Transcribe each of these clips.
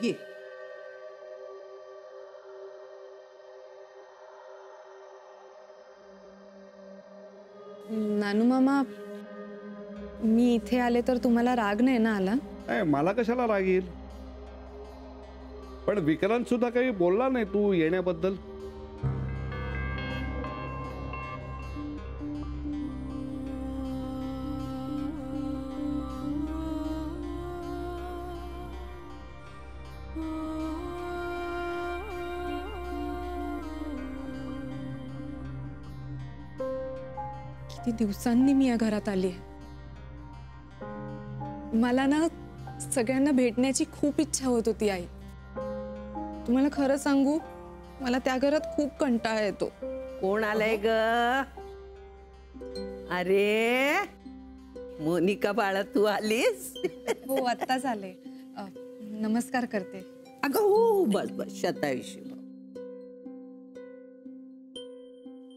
ये. नानू मामा, मी इथे आले तर तुम्हाला राग नाही ना आला? नाही, मला कशाला राग येईल. पण विक्रांत सुद्धा काही बोलला नाही तू येण्याबद्दल. किती दिवसांनी मी या घरात आली. मला ना सगळ्यांना भेटण्याची खूप इच्छा होत होती आई. तुम्हाला खरं सांगू, मला त्या घरात खूप कंटाळा येतो. कोण आलंय ग? अरे मोनिका बाळा, तू आलीस? हो, आत्ताच आले. नमस्कार करते. अगं हो, बस बस, शतायुषी.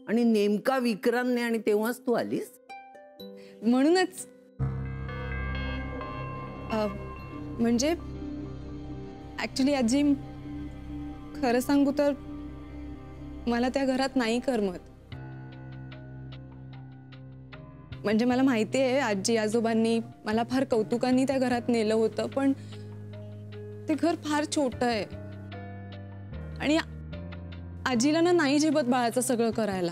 आणि नेमका विक्रांतने आणि तेव्हाच तू आलीस? म्हणूनच म्हणजे ऍक्च्युली आजी, खरं सांगू तर मला त्या घरात नाही करमत. म्हणजे मला माहिती आहे आजी आजोबांनी मला फार कौतुकाने त्या घरात नेलं होतं, पण ते घर फार छोटं आहे आणि आजीला ना नाही झेपत बाळाचं सगळं करायला.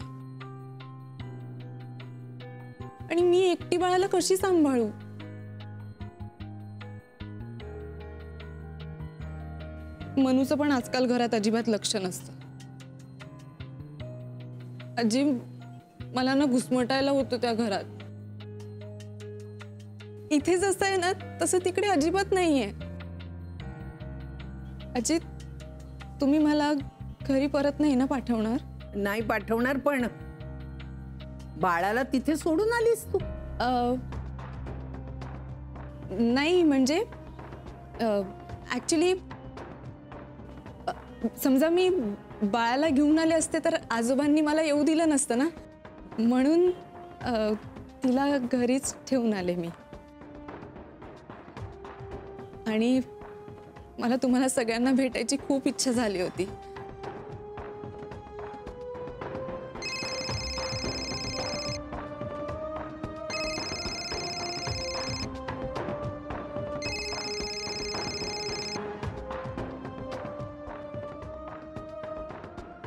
आणि मी एकटी बाळाला कशी सांभाळू? मनूचं पण आजकाल घरात अजिबात लक्ष नसतं. आजी, मला ना घुसमटायला होतं त्या घरात. इथे जसं आहे ना तसं तिकडे अजिबात नाहीये. आजी, तुम्ही मला घरी परत नाही ना पाठवणार? नाही पाठवणार, पण बाळाला तिथे सोडून आलीस तू? नाही, म्हणजे ऍक्च्युली समजा मी बाळाला घेऊन आले असते तर आजोबांनी मला येऊ दिलं नसतं ना, म्हणून तिला घरीच ठेवून आले मी. आणि मला तुम्हाला सगळ्यांना भेटायची खूप इच्छा झाली होती.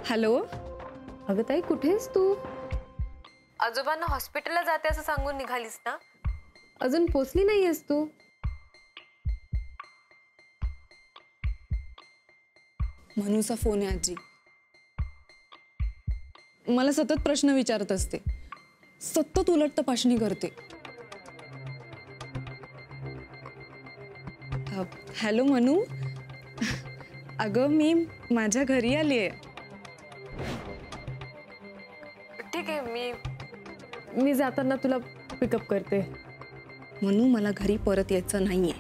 हॅलो. अगं ताई, कुठेस तू? आजोबांना हॉस्पिटलला जाते असं सांगून निघालीस ना? अजून पोचली नाहीयेस तू? मनूचा फोन आहे आजी. मला सतत प्रश्न विचारत असते, सतत उलट तपासणी करते. हॅलो मनू, अगं मी माझ्या घरी आली आहे. ठीक आहे, मी जाताना तुला पिकअप करते. मनू, मला घरी परत यायचं नाहीये.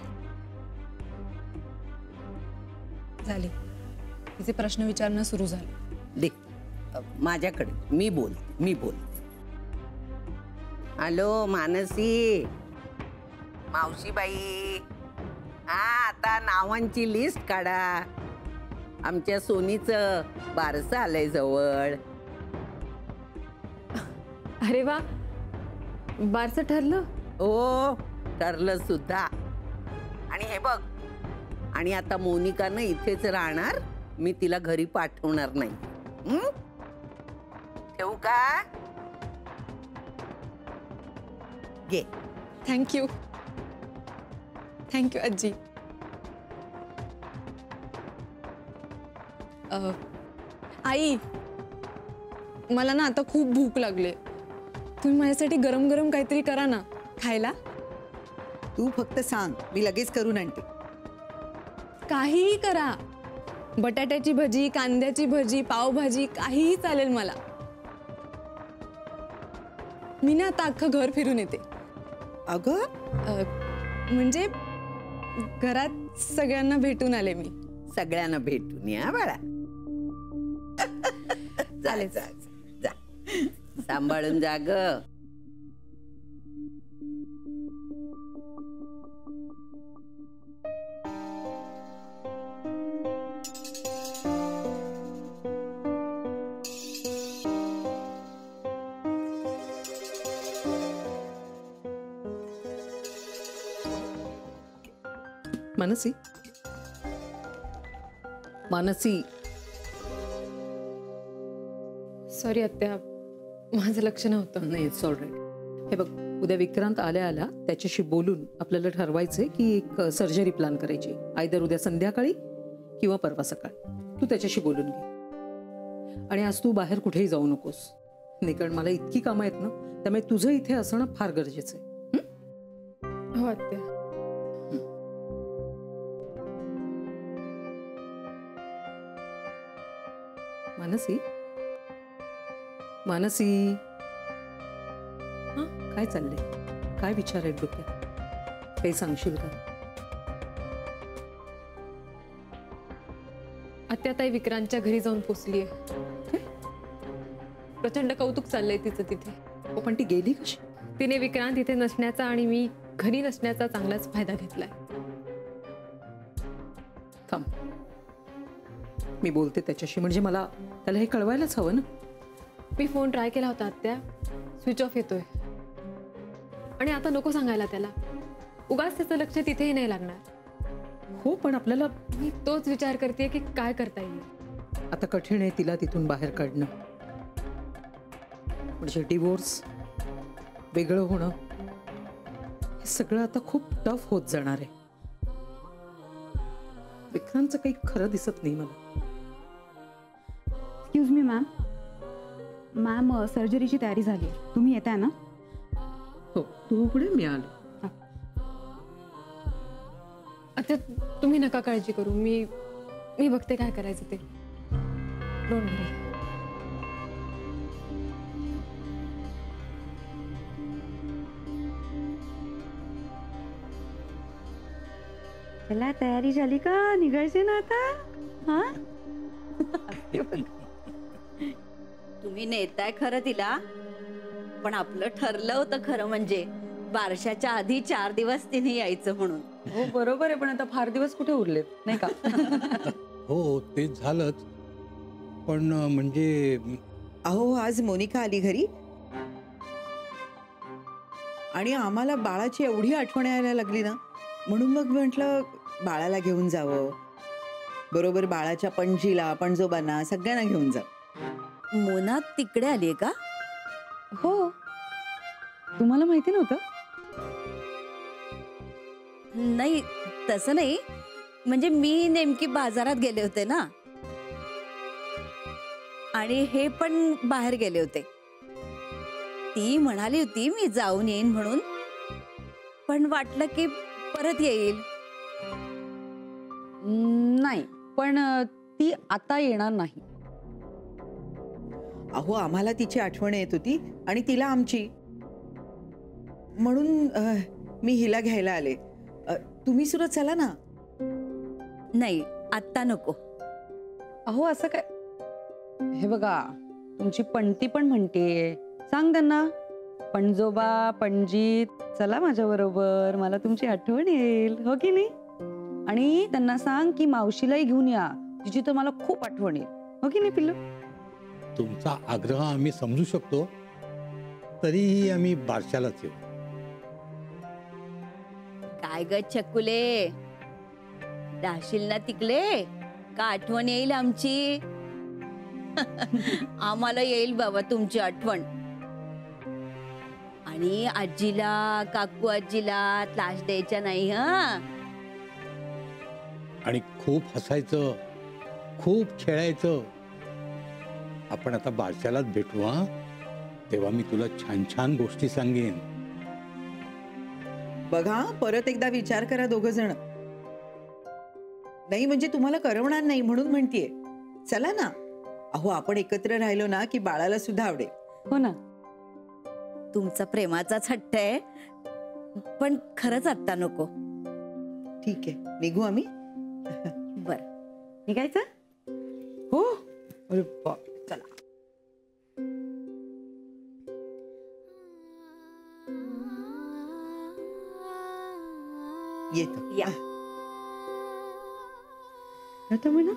झाले, तिचे प्रश्न विचारणं सुरू झालं. दे माझ्याकडे, मी बोल. हॅलो मानसी, मावशीबाई. हा, आता नावांची लिस्ट काढा. आमच्या सोनीचं बारसं आलंय जवळ. अरे वा, बारसं ठरलं? हो, ठरलं सुद्धा. आणि हे बघ, आणि आता मोनिकानं इथेच राहणार, मी तिला घरी पाठवणार नाही. ठेवू का? घे. थँक्यू आजी. आई, मला ना आता खूप भूक लागली. तुम्ही माझ्यासाठी गरम गरम काहीतरी करा ना खायला. तू फक्त सांग, मी लगेच करून आणते. काहीही करा. बटाट्याची भजी, कांद्याची भजी, पावभाजी, काहीही चालेल मला. मी ना आता अख्खं घर फिरून येते. अगं, म्हणजे घरात सगळ्यांना भेटून आले मी. सगळ्यांना भेटून या बाळा. चालेल. जा, सांभाळून जा ग. मानसी, मानसी, सॉरी आत्या, माझं लक्ष नव्हतं. नाही इट्स ऑल राईट. हे बघ, उद्या विक्रांत आल्या आला त्याच्याशी बोलून आपल्याला ठरवायचंय की एक सर्जरी प्लॅन करायची, आयदर उद्या संध्याकाळी किंवा परवा सकाळी. तू त्याच्याशी बोलून घे. आणि आज तू बाहेर कुठेही जाऊ नकोस, नाही कारण मला इतकी कामं आहेत ना, त्यामुळे तुझं इथे असणं फार गरजेचं आहे. हो आत्या. मानसी, मानसी, हा काय चाललंय? काय विचार आहेत डोक्यात? काही सांगशील का? आत्या ताई विक्रांतच्या घरी जाऊन पोचलीये. प्रचंड कौतुक चाललंय तिचं तिथे. हो, पण ती गेली कशी? तिने विक्रांत इथे नसण्याचा आणि मी घरी नसण्याचा चांगलाच फायदा घेतलाय. थांब, मी बोलते त्याच्याशी, म्हणजे मला त्याला हे कळवायलाच हवं ना. मी फोन ट्राय केला होता आत्या, स्विच ऑफ येतोय. आणि आता नको सांगायला त्याला, उगाच त्याचं लक्ष तिथेही नाही लागणार. हो, पण आपल्याला मी तोच विचार करते की काय करता येईल. आता कठीण आहे तिला तिथून बाहेर काढणं. म्हणजे डिवोर्स, वेगळं होणं, हे सगळं आता खूप टफ होत जाणार आहे. विक्रांतचं काही खरं दिसत नाही मला. Excuse me ma'am. मॅम, सर्जरीची तयारी झाली, तुम्ही येताय ना? हो, तू पुढे, मी आलो. आता तुम्ही नका काळजी करू, मी बघते काय करायचं ते. डोंट वरी. चला, तयारी झाली का? निघायचे ना आता? हा, तुम्ही नेताय खरं तिला, पण आपलं ठरलं होतं खरं म्हणजे बारशाच्या आधी 4 दिवस तिने यायचं म्हणून. हो बरोबर आहे, पण आता फार दिवस कुठे उरलेत, नाही का? हो, ते झालंच, पण म्हणजे अहो, आज मोनिका आली घरी आणि आम्हाला बाळाची एवढी आठवण यायला लागली ना, म्हणून मग म्हटलं बाळाला घेऊन जावं. बरोबर बाळाच्या पणजीला, पणजोबांना सगळ्यांना घेऊन जा. मोना तिकडे आलीये का? हो. तुम्हाला माहिती नव्हतं? नाही, तसं नाही, म्हणजे मी नेमकी बाजारात गेले होते ना, आणि हे पण बाहेर गेले होते. ती म्हणाली होती मी जाऊन येईन म्हणून, पण वाटलं की परत येईल. नाही, पण ती आता येणार नाही. अहो, आम्हाला तिची आठवण येत होती आणि तिला आमची, म्हणून मी हिला घ्यायला आले. तुम्ही सुद्धा चला ना. नाही, आत्ता नको. अहो, असं काय? हे बघा, तुमची पणती पण म्हणते, सांग त्यांना, पणजोबा, पणजी, चला माझ्या बरोबर, मला तुमची आठवण येईल, हो की नाही? आणि त्यांना सांग की मावशीलाही घेऊन या, तिची तर मला खूप आठवण येईल, हो की नाही पिल्लू? तुमचा आग्रह आम्ही समजू शकतो, तरीही आम्ही बारशालाच येऊ. काय ग चकुले, राहशील ना तिकडे? का आठवण येईल आमची? आम्हाला येईल बाबा तुमची आठवण. आणि आजीला, काकू आजीला त्रास द्यायचा नाही. हा, आणि खूप हसायचं, खूप खेळायचं. आपण आता बारशालाच भेटू. हा, तेव्हा मी तुला छान छान गोष्टी सांगेन. बघा, परत एकदा विचार करा दोघ जण. नाही म्हणजे तुम्हाला करवणार नाही म्हणून म्हणतीये, चला ना. अहो, आपण एकत्र राहिलो ना की बाळाला सुद्धा आवडेल. हो ना. तुमचा प्रेमाचाच हट्ट आहे, पण खरंच आत्ता नको. ठीक आहे, निघू आम्ही. बर, निघायचं? हो. अरे बाप, चला. येतो. या. येतो म्हणा.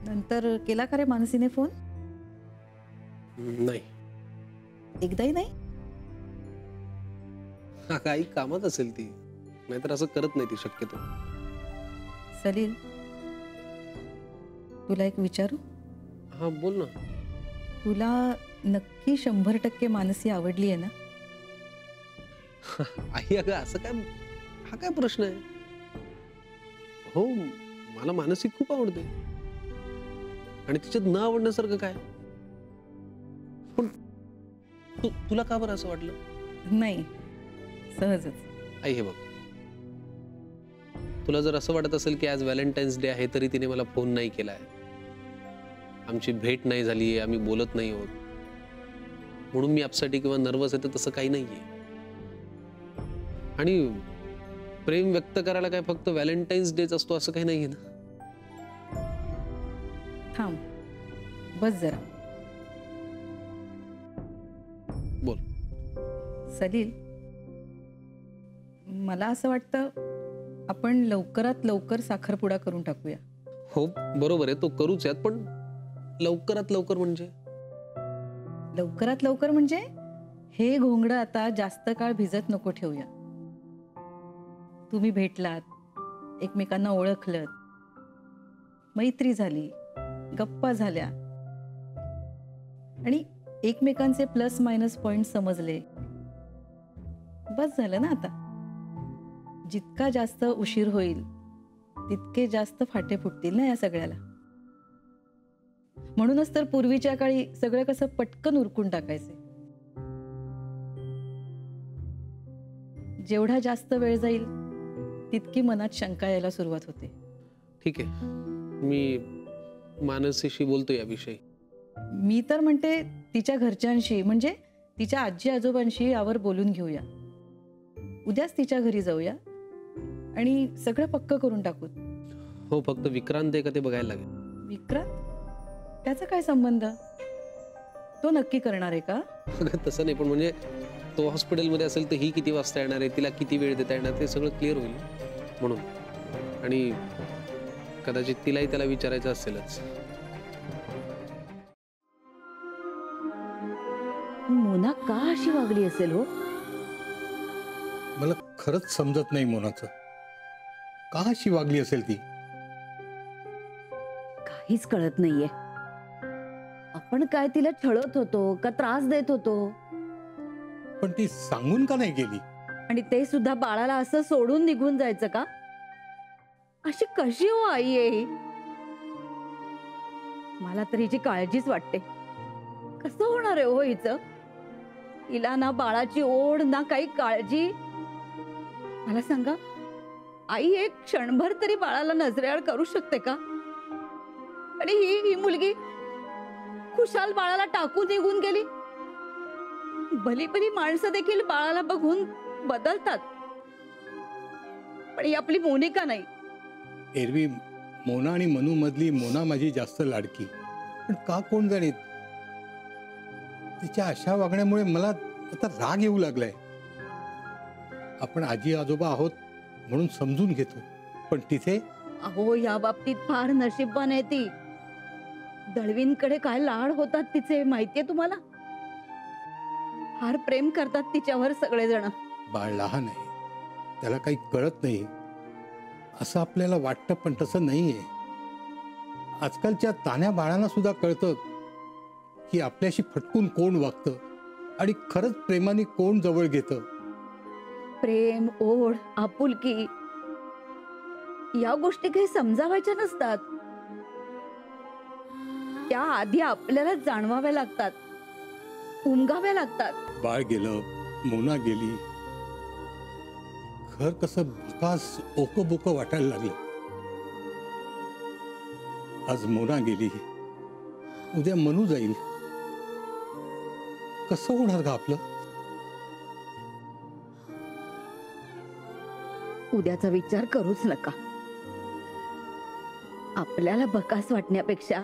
नंतर केला का रे मानसीने फोन? नाही. एकदाही नाही? काही कामात असेल ती, नाहीतर असं करत नाही ती शक्यतो. सलील, तुला एक विचारू? हा बोल ना. तुला नक्की 100% मानसी आवडली आहे ना? आई अगं असं काय, हा काय प्रश्न आहे? हो, मला मानसी खूप आवडते आणि तिच्यात न आवडण्यासारखं काय. पण तुला का बरं असं वाटलं? नाही, सहजच. आई हे बघ, तुला जर असं वाटत असेल की आज व्हॅलेंटाईन्स डे आहे तरी तिने मला फोन नाही केलाय, आमची भेट नाही झाली, आम्ही बोलत नाही होत म्हणून मी अपसेट किंवा नर्वस आहे, तर तसं काही नाहीये. आणि प्रेम व्यक्त करायला काय फक्त व्हॅलेंटाईन्स डेच असतो असं काही नाहीये ना. थांब, बस जरा. बोल. सलील, मला असं वाटतं आपण लवकरात लवकर साखरपुडा करून टाकूया. हो बरोबर आहे, तो करूच यात, पण लवकरात लवकर म्हणजे? लवकरात लवकर म्हणजे हे घोंगडं आता जास्त काळ भिजत नको ठेवूया. तुम्ही भेटलात, एकमेकांना ओळखलत, मैत्री झाली, गप्पा झाल्या आणि एकमेकांचे प्लस मायनस पॉइंट समजले, बस झालं ना. आता जितका जास्त उशीर होईल तितके जास्त फाटे फुटतील ना या सगळ्याला. म्हणूनच तर पूर्वीच्या काळी सगळं कसं पटकन उरकून टाकायचे. जेवढा जास्त वेळ जाईल तितकी मनात शंका यायला सुरुवात होते. ठीक आहे, मी मानसीशी बोलतो याविषयी. मी तर म्हणते तिच्या घरच्यांशी, म्हणजे तिच्या आजी आजोबांशी यावर बोलून घेऊया. उद्याच तिच्या घरी जाऊया आणि सगळं पक्क करून टाकू. हो, फक्त विक्रांत आहे का ते बघायला लागेल. विक्रांत? त्याचा काय संबंध? तो नक्की करणार आहे का? तसं नाही, पण म्हणजे तो हॉस्पिटलमध्ये असेल तर ही किती वाजता येणार आहे, तिला किती वेळ देता येणार, ते सगळं क्लिअर होईल म्हणून. आणि कदाचित तिलाही त्याला विचारायचं असेलच. मोना का अशी वागली असेल हो? मला खरंच समजत नाही मोनाचं, का अशी वागली असेल ती. काहीच कळत नाहीये. आपण काय तिला छळत होतो का त्रास देत होतो? पण ती सांगून का नाही गेली? आणि ते सुद्धा बाळाला असं सोडून निघून जायचं का? अशी कशी हो आई आहे? मला तर हिची काळजीच वाटते. कसं होणार आहे हो हिचं? हिला ना बाळाची ओढ ना काही काळजी. मला सांगा, आई एक क्षणभर तरी बाळाला नजरेआड करू शकते का? आणि ही मुलगी खुशाल बाळाला टाकून निघून गेली. भली भली माणसं देखील बाळाला बघून बदलतात, पण ही आपली मोनिका नाही. एरवी मोना आणि मनू मधली मोना माझी जास्त लाडकी, पण का कोण जाणे तिच्या अशा वागण्यामुळे मला आता राग येऊ लागलाय. आपण आजी आजोबा आहोत म्हणून समजून घेतो, पण तिथे अहो या बाबतीत फार नशीबवान आहे ती. दळवींकडे काय लाड होतात तिचे माहितीये तुम्हाला? फार प्रेम करतात तिच्यावर सगळेजण. बाळ लहान आहे, त्याला काही कळत नाही असं आपल्याला वाटतं, पण तसं नाहीये. आजकालच्या तान्या बाळांना सुद्धा कळतं की आपल्याशी फटकून कोण वागतं आणि खरंच प्रेमाने कोण जवळ घेतं. प्रेम, ओढ, आपुलकी या गोष्टी काही समजावायच्या नसतात. त्या आधी आपल्याला जाणवाव्या लागतात, उमगाव्या लागतात. बाळ गेलं, मोना गेली, घर कसं भकास ओकं बोकं वाटायला लागलं. आज मोना गेली, उद्या मनू जाईल. कसं होणार का आपलं? उद्याचा विचार करूच नका. आपल्याला बकास वाटण्यापेक्षा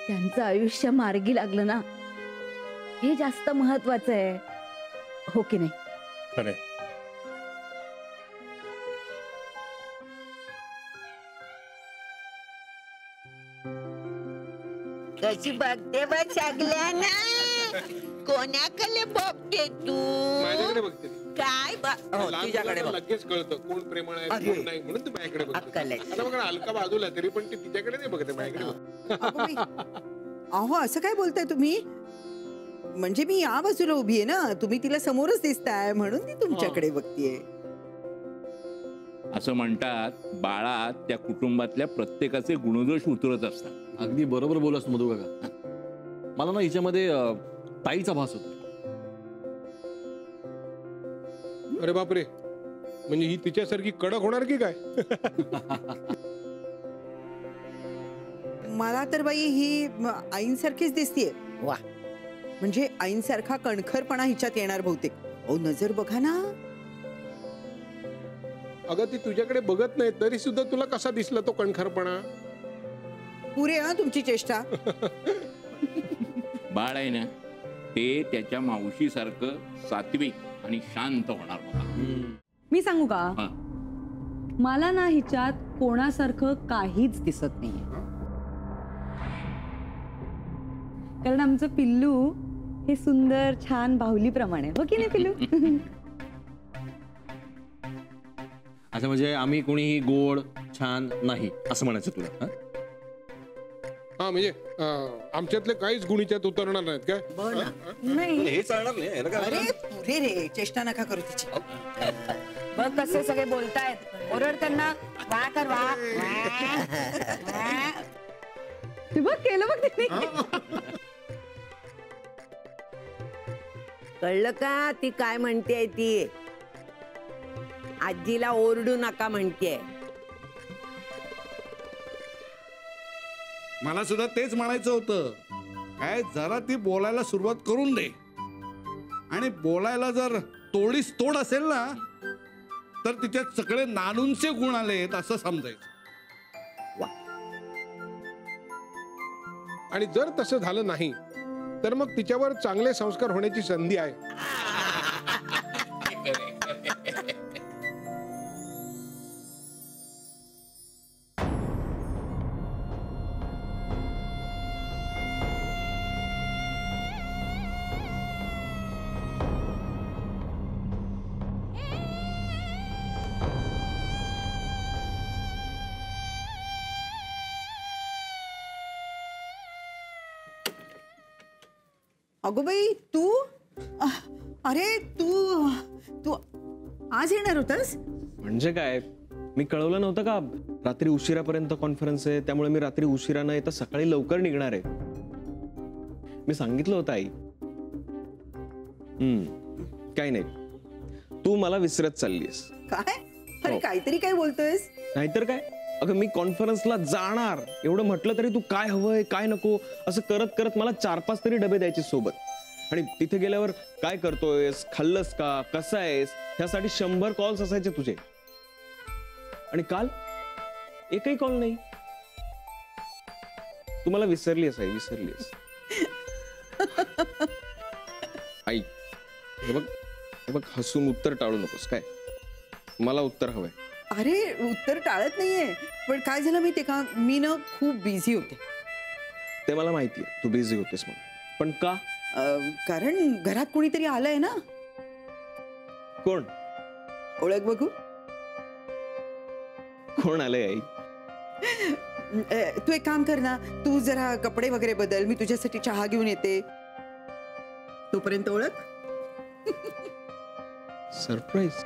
त्यांचं आयुष्य मार्गी लागलं ना, हे जास्त महत्वाचं आहे, हो की नाही? खरंय. कशी बघते बघ सगळ्यांना. कोणाकडे बघते तू? माझ्याकडे बघते काय तुझ्याकडे बघ. लगेच कळतं कोण प्रेमळ आहे कोण नाही म्हणून ती माझ्याकडे बघते. आता बघा हलका बाजूला तरी पण ती तिच्याकडे नाही बघते माझ्याकडे बघते. अहो असं काय बोलताय तुम्ही? म्हणजे मी या बाजूला उभी आहे ना, तुम्ही तिला समोरच दिसताय म्हणून ती तुमच्याकडे बघतीये. असं म्हणतात बाळा त्या कुटुंबातल्या प्रत्येकाचे गुणदोष उतरत असतात. अगदी बरोबर बोलास मधू काका. मला ना हिच्यामध्ये ताईचा भास होतो. अरे बापरे, म्हणजे ही तिच्यासारखी कडक होणार की काय? मला तर बाई ही आईंसारखीच दिसतीये. वा, म्हणजे आईंसारखा कणखरपणा हिच्यात येणार बहुतेक. ओ नजर बघा ना. अगं ती तुझ्याकडे बघत नाही तरी सुद्धा तुला कसा दिसला तो कणखरपणा? पुरे हा तुमची चेष्टा. बाळ आहे ना ते त्याच्या मावशीसारखं सात्विक आणि शांत होणार बघा. मी सांगू का? हा. मला ना हिच्यात कोणासारखं काहीच दिसत नाहीये. कारण आमचं पिल्लू हे सुंदर छान बाहुलीप्रमाणे, हो की नाही पिल्लू? अच्छा, म्हणजे आम्ही कोणीही गोड छान नाही असं म्हणायचं तुला? हा, म्हणजे आमच्यातले काहीच गुणीच्यात उतरणार नाहीत काय? नाही हे चालणार नाही. अरे पुरे रे, चेष्टा नका करू तिची. बघ कसे सगळे बोलतायत. ओरड त्यांना. वा कर वा. ते बघ केलं बघ तिने. कळलं का ती काय म्हणतेय? ती आजीला ओरडू नका म्हणतेय. मला सुद्धा तेच म्हणायचं होतं. काय जरा ती बोलायला सुरुवात करून दे. आणि बोलायला जर तोडीस तोड असेल ना तर तिच्यात सगळे नानूंचे गुण आलेत असं समजायचं. आणि जर तसं झालं नाही तर मग तिच्यावर चांगले संस्कार होण्याची संधी आहे. अगो बाई तू, अरे तू तू आज येणार होतास? म्हणजे काय, मी कळवलं नव्हतं का रात्री उशिरापर्यंत कॉन्फरन्स आहे, त्यामुळे मी रात्री उशिरा न येता सकाळी लवकर निघणार आहे. मी सांगितलं होतं आई. काही नाही, तू मला विसरत चाललीस. काय? अरे काहीतरी काय बोलतोयस? नाहीतर काय. अगं मी कॉन्फरन्सला जाणार एवढं म्हटलं तरी तू काय हवंय काय नको असं करत करत मला 4-5 तरी डबे द्यायचे सोबत. आणि तिथे गेल्यावर काय करतोयस, खाल्लंस का, कसा आहेस, ह्यासाठी 100 कॉल्स असायचे तुझे. आणि काल एकही कॉल नाही. तू मला विसरलीस आई, विसरलीस. आई हे बघ हसून उत्तर टाळू नकोस काय. मला उत्तर हवंय. अरे उत्तर टाळत नाहीये, पण काय झालं माहितीये का, मी ना खूप बिझी होते. ते मला माहितीये तू बिझी होतेस म्हणून, पण का? कारण घरात कोणीतरी आलंय ना. कोण? ओळख बघू. कोण आलंय आई? तू एक काम कर ना, तू जरा कपडे वगैरे बदल, मी तुझ्यासाठी चहा घेऊन येते. तोपर्यंत ओळख. सरप्राईज.